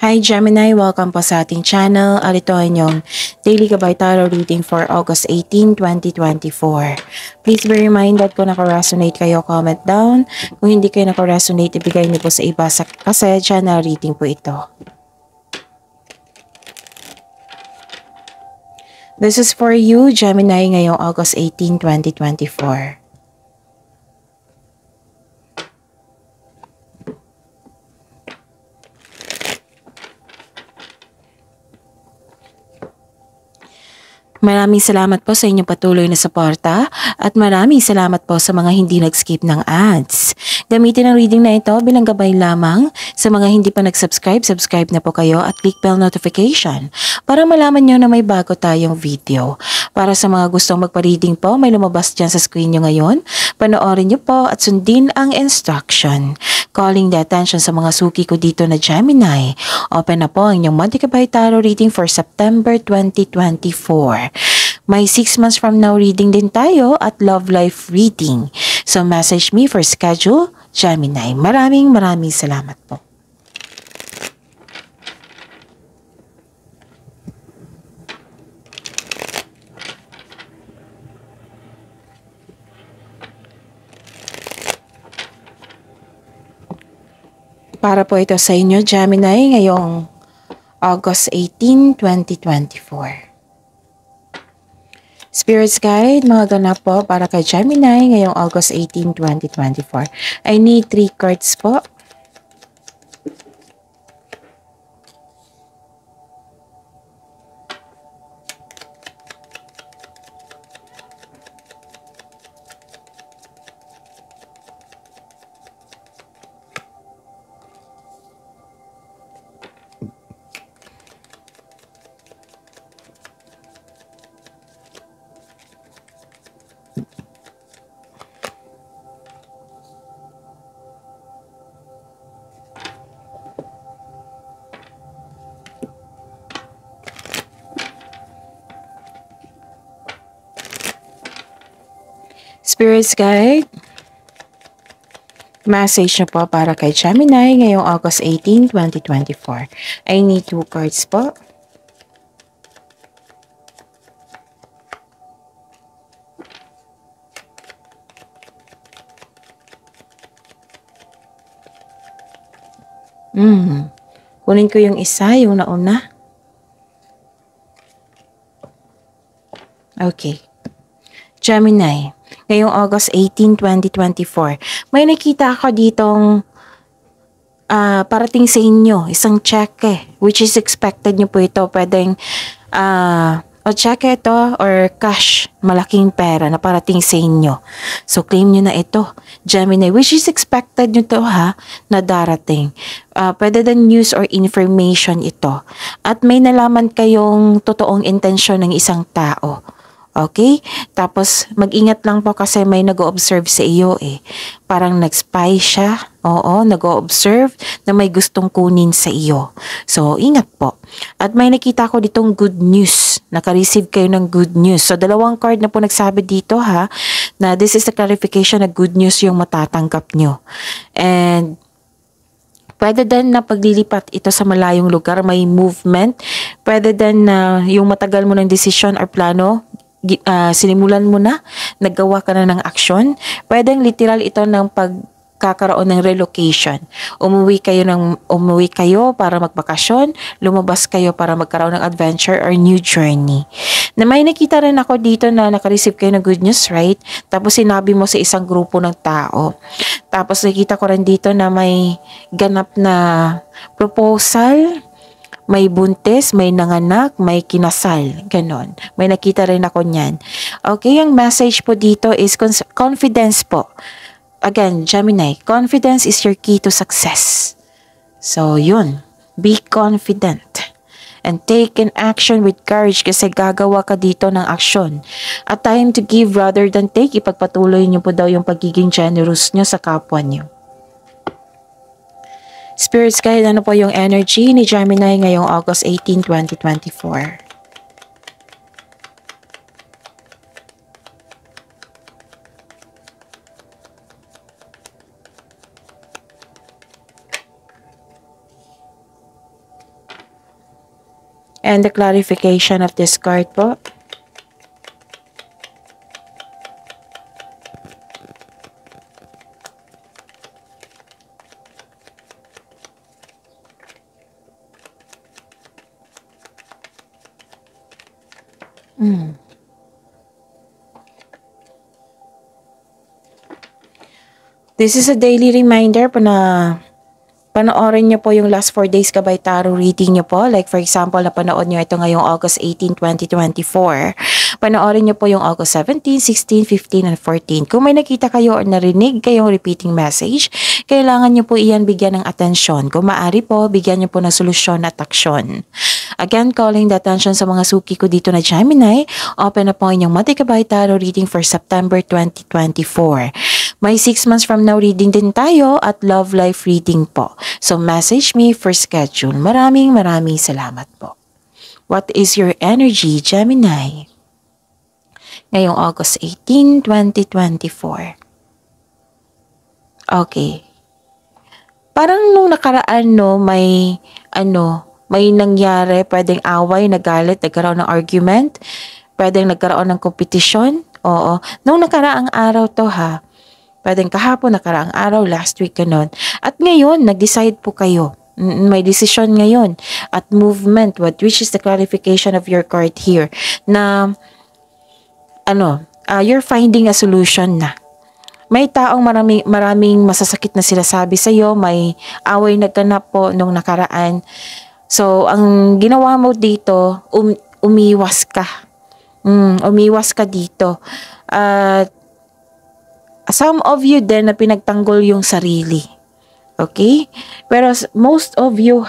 Hi Gemini, welcome po sa ating channel at ito ay inyong Daily Gabay Tarot Reading for August 18, 2024. Please be reminded kung naka-resonate kayo, comment down. Kung hindi kayo naka-resonate, ibigay niyo po sa iba kasi channel reading po ito. This is for you, Gemini, ngayong August 18, 2024. Maraming salamat po sa inyong patuloy na suporta at maraming salamat po sa mga hindi nag-skip ng ads. Gamitin ang reading na ito bilang gabay lamang. Sa mga hindi pa nag-subscribe, subscribe na po kayo at click bell notification para malaman nyo na may bago tayong video. Para sa mga gustong magpa-reading po, may lumabas dyan sa screen nyo ngayon. Panoorin nyo po at sundin ang instruction. Calling the attention sa mga suki ko dito na Gemini. Open na po ang inyong Monthly Gabay Tarot Reading for September 2024. May 6 months from now reading din tayo at love life reading. So message me for schedule, Gemini. Maraming salamat po. Para po ito sa inyo, Gemini, ngayong August 18, 2024. Spirits Guide, mga ganap po para kay Gemini ngayong August 18, 2024. I need 3 cards po. Spirits Guide, message na po para kay Gemini ngayong August 18, 2024. I need 2 cards po. Kunin ko yung isa, yung nauna. Okay. Gemini, ngayong August 18, 2024, may nakita ako ditong parating sa inyo, isang cheque, which is expected nyo po ito. Pwedeng o cheque ito or cash, malaking pera na parating sa inyo. So claim nyo na ito, Gemini, which is expected nyo to na darating. Pwede din news or information ito. At may nalaman kayong totoong intensyon ng isang tao. Okay? Tapos, mag-ingat lang po kasi may nag-o-observe sa iyo Parang nag-spy siya. Oo, nag-o-observe na may gustong kunin sa iyo. So, ingat po. At may nakita ko ditong good news. Naka-receive kayo ng good news. So, 2 card na po nagsabi dito na this is the clarification na good news yung matatanggap nyo. And, pwede din na paglilipat ito sa malayong lugar, may movement. Pwede din na yung matagal mo ng desisyon or plano, sinimulan mo na, naggawa ka na ng aksyon. Pwedeng literal ito ng pagkakaroon ng relocation. Umuwi kayo para magbakasyon, lumabas kayo para magkaroon ng adventure or new journey. Na may nakita rin ako dito na naka-receive kayo ng good news, right? Tapos sinabi mo sa isang grupo ng tao. Tapos nakita ko rin dito na may ganap na proposal, may buntis, may nanganak, may kinasal, ganon. May nakita rin ako niyan. Okay, ang message po dito is confidence po. Again, Gemini, confidence is your key to success. So, yun. Be confident. And take an action with courage kasi gagawa ka dito ng aksyon. A time to give rather than take. Ipagpatuloy niyo po daw yung pagiging generous niyo sa kapwa niyo. Spirits Guide, ano po yung energy ni Gemini ngayong August 18, 2024? And the clarification of this card po. This is a daily reminder po na panoorin niyo po yung last 4 days Gabay Tarot reading niyo po. Like for example, napanood niyo ito ngayong August 18, 2024. Panoorin niyo po yung August 17, 16, 15, and 14. Kung may nakita kayo or narinig kayong repeating message, kailangan niyo po iyan bigyan ng atensyon. Kung maaari po, bigyan niyo po ng solusyon at aksyon. Again, calling the attention sa mga suki ko dito na Gemini, open na po inyong Monthly Gabay Tarot reading for September 2024. May 6 months from now reading din tayo at love life reading po. So message me for schedule. Maraming salamat po. What is your energy, Gemini? Ngayong August 18, 2024. Okay. Parang nung nakaraan may nangyari, pwedeng away, nagalit, nagkaroon ng argument, pwedeng nagkaroon ng kompetisyon. Oo. Nung nakaraang araw to ha. Pwedeng kahapon, nakaraang araw, last week, ganun. At ngayon, nag-decide po kayo. May decision ngayon. At movement, which is the clarification of your card here. Na, you're finding a solution na. May taong maraming masasakit na sinasabi sa'yo. May away nagganap po nung nakaraan. So, ang ginawa mo dito, umiwas ka. Umiwas ka dito. Some of you din na pinagtanggol yung sarili. Okay? Pero most of you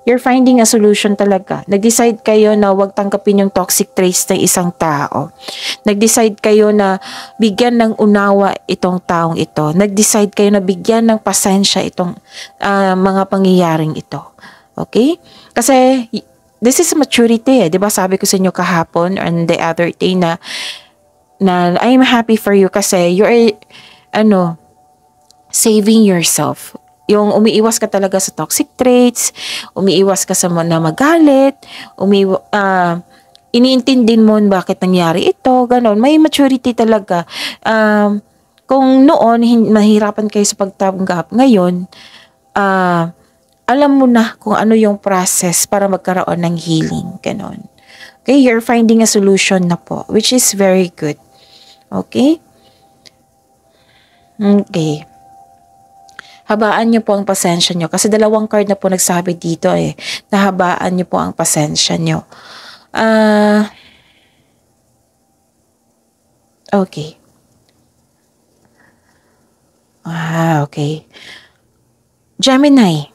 you're finding a solution talaga. Nag-decide kayo na huwag tangkapin yung toxic traits ng isang tao. Nag-decide kayo na bigyan ng unawa itong taong ito. Nag-decide kayo na bigyan ng pasensya itong mga pangyayaring ito. Okay? Kasi this is maturity eh. Diba sabi ko sa inyo kahapon and the other day na I'm happy for you kasi you're saving yourself. Yung umiiwas ka talaga sa toxic traits, umiiwas ka sa na magalit, iniintindi mo bakit nangyari ito, ganon. May maturity talaga. Kung noon mahirapan kayo sa pagtanggap, ngayon alam mo na kung ano yung process para magkaroon ng healing, ganon. Okay, you're finding a solution na po, which is very good. Okay? Okay. Habaan niyo po ang pasensya niyo. Kasi 2 card na po nagsabi dito eh. Nahabaan niyo po ang pasensya niyo. Okay. Okay. Gemini.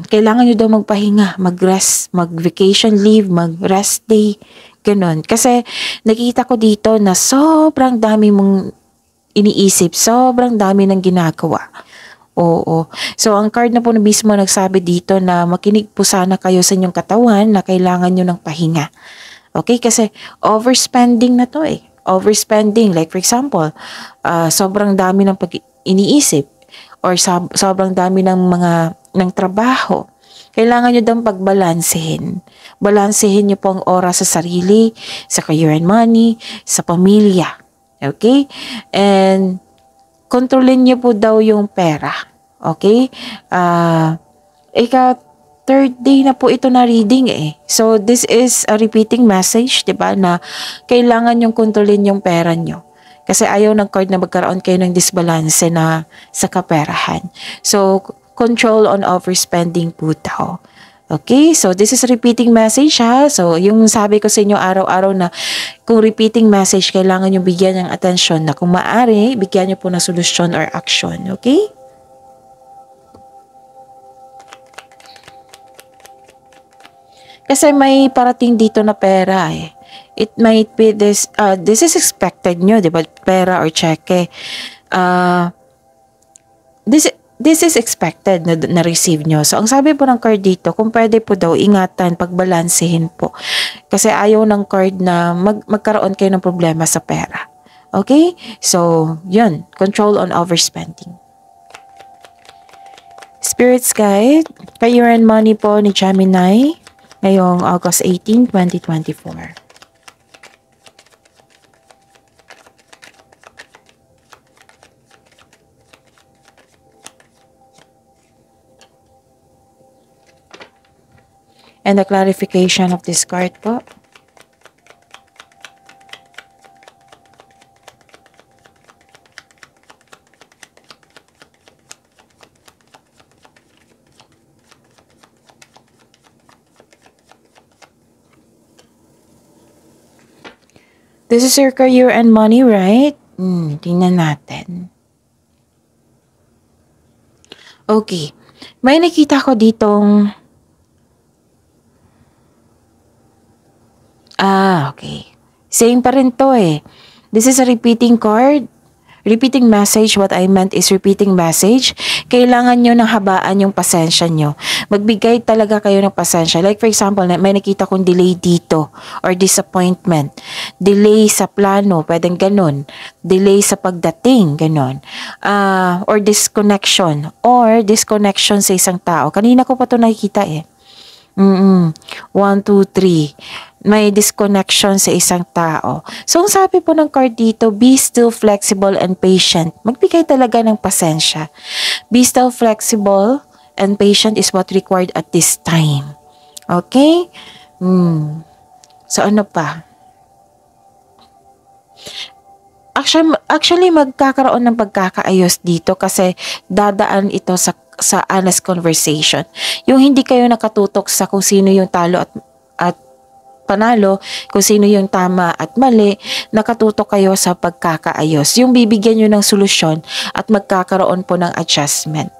Kailangan nyo daw magpahinga, mag-rest, mag-vacation leave, mag-rest day, ganon. Kasi nakita ko dito na sobrang dami mong iniisip, sobrang dami ng ginagawa. Oo. So, ang card na po na mismo nagsabi dito na makinig po sana kayo sa inyong katawan na kailangan nyo ng pahinga. Okay? Kasi overspending na to eh. Overspending. Like for example, sobrang dami ng iniisip or sobrang dami ng trabaho. Kailangan nyo daw pagbalansehin. Balansehin nyo po ang oras sa sarili, sa career and money, sa pamilya. Okay? And kontrolin nyo po daw yung pera. Okay? Third day na po ito na reading eh. So, this is a repeating message, diba? Na kailangan yung kontrolin yung pera nyo. Kasi ayaw ng card na magkaroon kayo ng disbalance na sa kaperahan. So, control on overspending po daw. Okay, so this is a repeating message ha. So, yung sabi ko sa inyo araw-araw na kung repeating message, kailangan nyo bigyan ng atensyon na kung maaari, bigyan nyo po ng solusyon or action. Okay? Kasi may parating dito na pera eh. It might be this is expected nyo, di ba? Pera or cheque. This is expected na receive nyo. So, ang sabi po ng card dito, kung pwede po daw, ingatan, pagbalansehin po. Kasi ayaw ng card na magkaroon kayo ng problema sa pera. Okay? So, yun. Control on overspending. Spirits guide, career and money po ni Gemini. ngayong August 18, 2024. And the clarification of this card po. This is your career and money, right? Tingnan natin. Okay. May nakita ko ditong... okay. Same pa rin to eh. This is a repeating card. Repeating message. What I meant is repeating message. Kailangan nyo ng habaan yung pasensya nyo. Magbigay talaga kayo ng pasensya. Like for example, may nakita kong delay dito or disappointment. Delay sa plano, pwedeng ganun. Delay sa pagdating, ganun. Or disconnection. Or disconnection sa isang tao. Kanina ko pa ito nakikita eh. 1, 2, 3. May disconnection sa isang tao. So, ang sabi po ng card dito, be still flexible and patient. Magbigay talaga ng pasensya. Be still flexible and patient is what required at this time. Okay? So, ano pa? Actually, magkakaroon ng pagkakaayos dito kasi dadaan ito sa honest conversation. Yung hindi kayo nakatutok sa kung sino yung talo at panalo, kung sino yung tama at mali, nakatutok kayo sa pagkakaayos. Yung bibigyan nyo ng solusyon at magkakaroon po ng adjustment.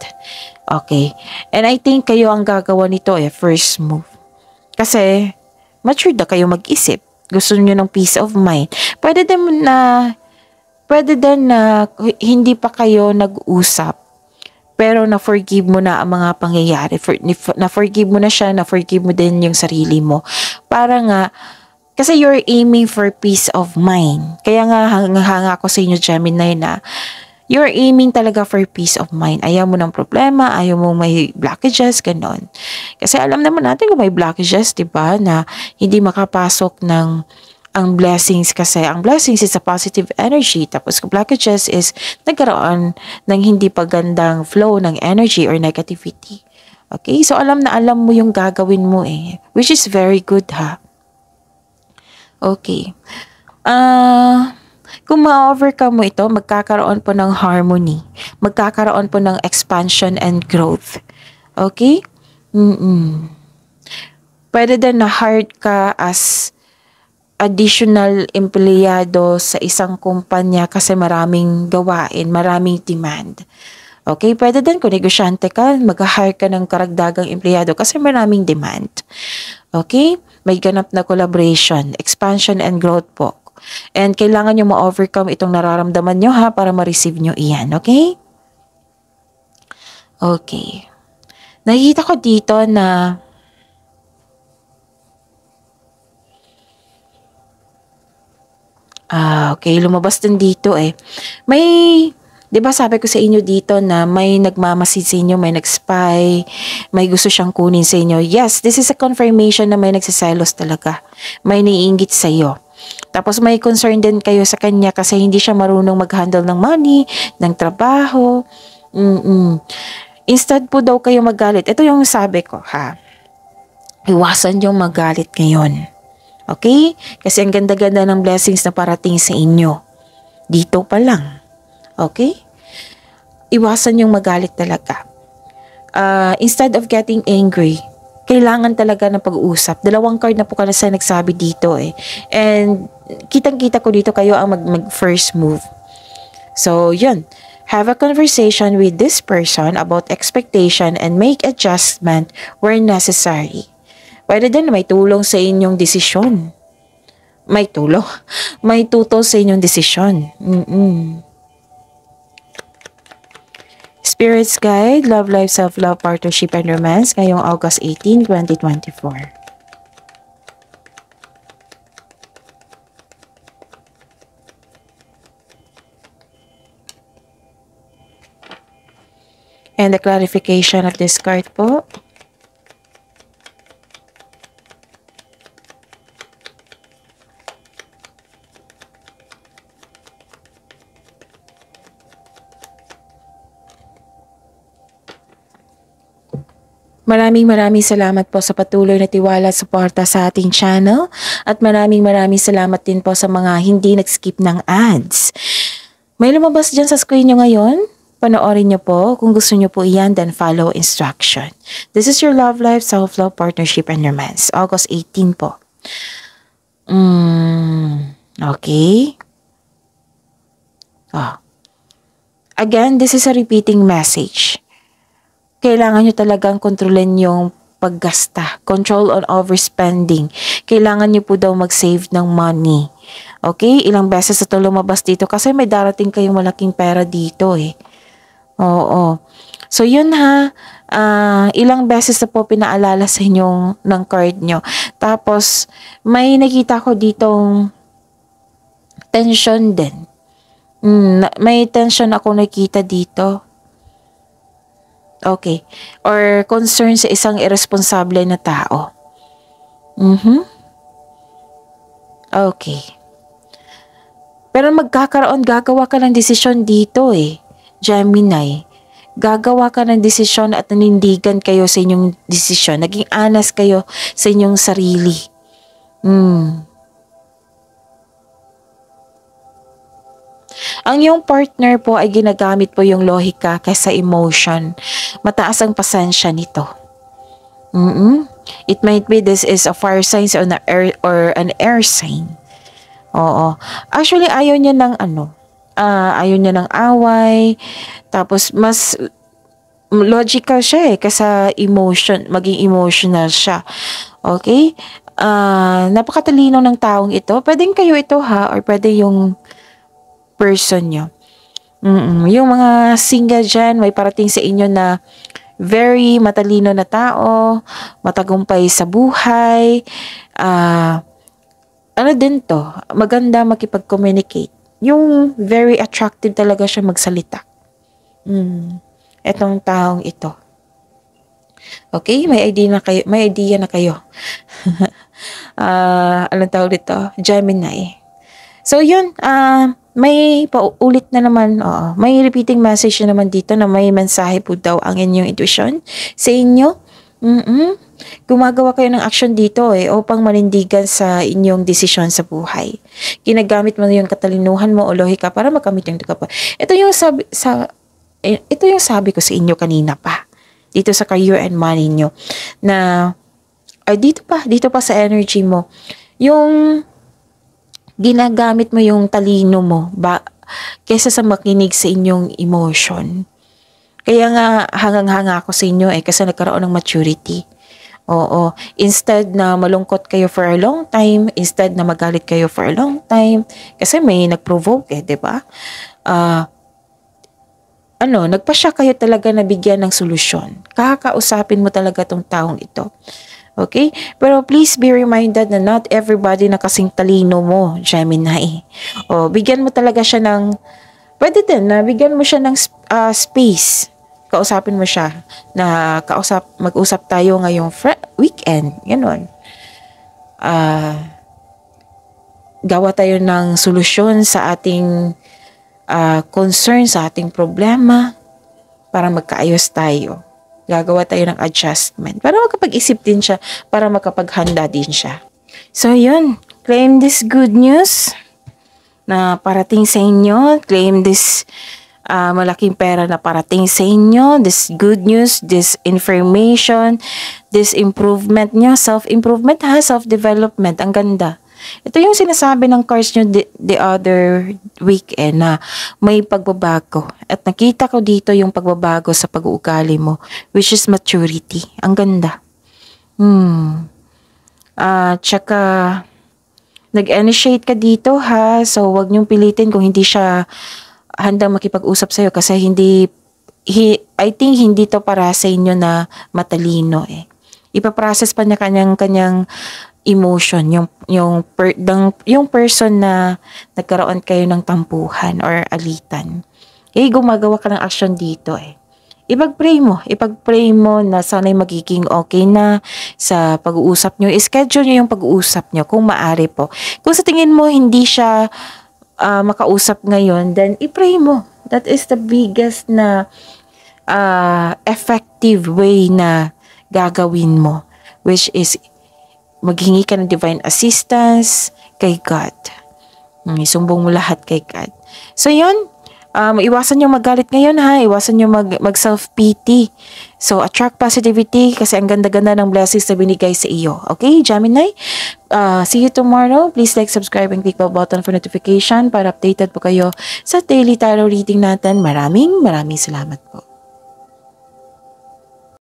Okay. And I think kayo ang gagawa nito first move. Kasi, mature na kayo mag-isip. Gusto nyo ng peace of mind. Pwede din na hindi pa kayo nag-usap. Pero na-forgive mo na ang mga pangyayari. Na-forgive mo na siya, na-forgive mo din yung sarili mo. Para nga, kasi you're aiming for peace of mind. Kaya nga, hanga ako sa inyo, Gemini, na you're aiming talaga for peace of mind. Ayaw mo ng problema, ayaw mo may blockages, ganon. Kasi alam naman natin kung may blockages, diba, na hindi makapasok ng ang blessings kasi. Ang blessings is a positive energy. Tapos kung blockages is nagkaroon ng hindi pagandang flow ng energy or negativity. Okay? So alam na alam mo yung gagawin mo which is very good ha. Okay. Kung ma-overcome mo ito, magkakaroon po ng harmony. Magkakaroon po ng expansion and growth. Okay? Pwede din na hard ka as additional empleyado sa isang kumpanya kasi maraming gawain, maraming demand. Okay, pwede din kung negosyante ka, mag-hire ka ng karagdagang empleyado kasi maraming demand. Okay, may ganap na collaboration, expansion and growth po. And kailangan nyo ma-overcome itong nararamdaman nyo para ma-receive nyo iyan. Okay? Okay. Nakikita ko dito na okay, lumabas din dito May, 'di ba sabi ko sa inyo dito na may nagmamasid sa inyo, may nag-spy, may gusto siyang kunin sa inyo. Yes, this is a confirmation na may nagsiselos talaga. May naiinggit sa iyo. Tapos may concern din kayo sa kanya kasi hindi siya marunong mag-handle ng money, ng trabaho. Instead po daw kayo magalit. Ito yung sabi ko Iwasan yung magalit ngayon. Okay? Kasi ang ganda-ganda ng blessings na parating sa inyo. Dito pa lang. Okay? Iwasan yung magalit talaga. Instead of getting angry, kailangan talaga ng pag-uusap. 2 card na po kasi nagsabi dito And kitang-kita ko dito kayo ang mag-first move. So, yun. Have a conversation with this person about expectation and make adjustment where necessary. Pwede din may tulong sa inyong desisyon. May tulong. May tutol sa inyong desisyon. Spirits Guide, Love Life, Self-Love, Partnership, and Romance ngayong August 18, 2024. And the clarification of this card po. Maraming salamat po sa patuloy na tiwala at suporta sa ating channel at maraming salamat din po sa mga hindi nag-skip ng ads. May lumabas dyan sa screen nyo ngayon. Panoorin nyo po. Kung gusto nyo po iyan, then follow instruction. This is your love life, self-love, partnership, and romance. August 18 po. Okay. Again, this is a repeating message. Kailangan nyo talagang kontrolin yung paggasta. Control on overspending. Kailangan nyo po daw mag-save ng money. Okay? Ilang beses ito lumabas dito kasi may darating kayong malaking pera dito eh. Oo. So yun ha. Ilang beses na po pinaalala sa inyong ng card nyo. Tapos may nakita ko ditong tension din. May tension ako nakita dito. Okay. Or concern sa isang irresponsible na tao. Okay. Pero gagawa ka ng desisyon dito eh, Gemini. Gagawa ka ng desisyon at nanindigan kayo sa inyong desisyon. Naging honest kayo sa inyong sarili. Ang iyong partner po ay ginagamit po yung lohika kaysa emotion. Mataas ang pasensya nito. It might be this is a fire sign or an air sign. Oo. Actually, ayaw niya ng ayaw niya ng away. Tapos, mas logical siya eh, kaysa emotion, maging emotional siya. Okay? Napakatalino ng taong ito. Pwedeng kayo ito ha, or pwede yung person nyo. Yung mga single dyan, may parating sa inyo na very matalino na tao, matagumpay sa buhay, din to, maganda makipag-communicate. Yung very attractive talaga siya magsalita. Etong taong ito. Okay, may idea na kayo. Anong tawag dito? Gemini. So yun, may paulit na naman, may repeating message na naman dito na may mensahe po daw ang inyong intuition sa inyo. Gumagawa kayo ng action dito upang manindigan sa inyong desisyon sa buhay. Ginagamit mo na yung katalinuhan mo o lohika para makamit yung pa. Ito yung sabi ko sa inyo kanina pa. Dito sa career and money nyo. Na, dito pa sa energy mo. Yung ginagamit mo yung talino mo kaysa sa makinig sa inyong emotion. Kaya nga hangang-hanga ako sa inyo kasi nagkaroon ng maturity. Oo. Instead na malungkot kayo for a long time, instead na magalit kayo for a long time, kasi may nag-provoke diba? Nagpasya kayo talaga na bigyan ng solusyon. Kakausapin mo talaga tong taong ito. Okay? Pero please be reminded na not everybody na kasing talino mo, Gemini. Bigyan mo talaga siya ng, pwede din na bigyan mo siya ng space. Kausapin mo siya na mag-usap tayo ngayong weekend. Ganon. Gawa tayo ng solusyon sa ating concern, sa ating problema para magkaayos tayo. Gagawa tayo ng adjustment para makapag-isip din siya, para makapaghanda din siya. So yun, claim this good news na parating sa inyo. Claim this malaking pera na parating sa inyo. This good news, this information, this improvement nyo. Self-improvement ha, self-development. Ang ganda. Ito yung sinasabi ng cards nyo the other weekend na may pagbabago. At nakita ko dito yung pagbabago sa pag-uugali mo, which is maturity. Ang ganda. Tsaka, nag-initiate ka dito ha. So, wag niyong pilitin kung hindi siya handang makipag-usap sa'yo kasi I think hindi to para sa inyo na matalino Ipaprocess pa niya kanyang emotion, yung person na nagkaroon kayo ng tampuhan or alitan. Gumagawa ka ng action dito Ipag-pray mo na sana'y magiging okay na sa pag-uusap nyo. I-schedule nyo yung pag-uusap nyo kung maaari po. Kung sa tingin mo hindi siya makausap ngayon, then i-pray mo. That is the biggest na effective way na gagawin mo, which is maghingi ka ng divine assistance kay God. Isumbong mo lahat kay God. So yun, iwasan yung magalit ngayon ha, iwasan yung mag self-pity. So attract positivity kasi ang ganda-ganda ng blessings na binigay sa iyo. Okay, Gemini? See you tomorrow. Please like, subscribe, and click the button for notification para updated po kayo sa daily tarot reading natin. Maraming salamat po.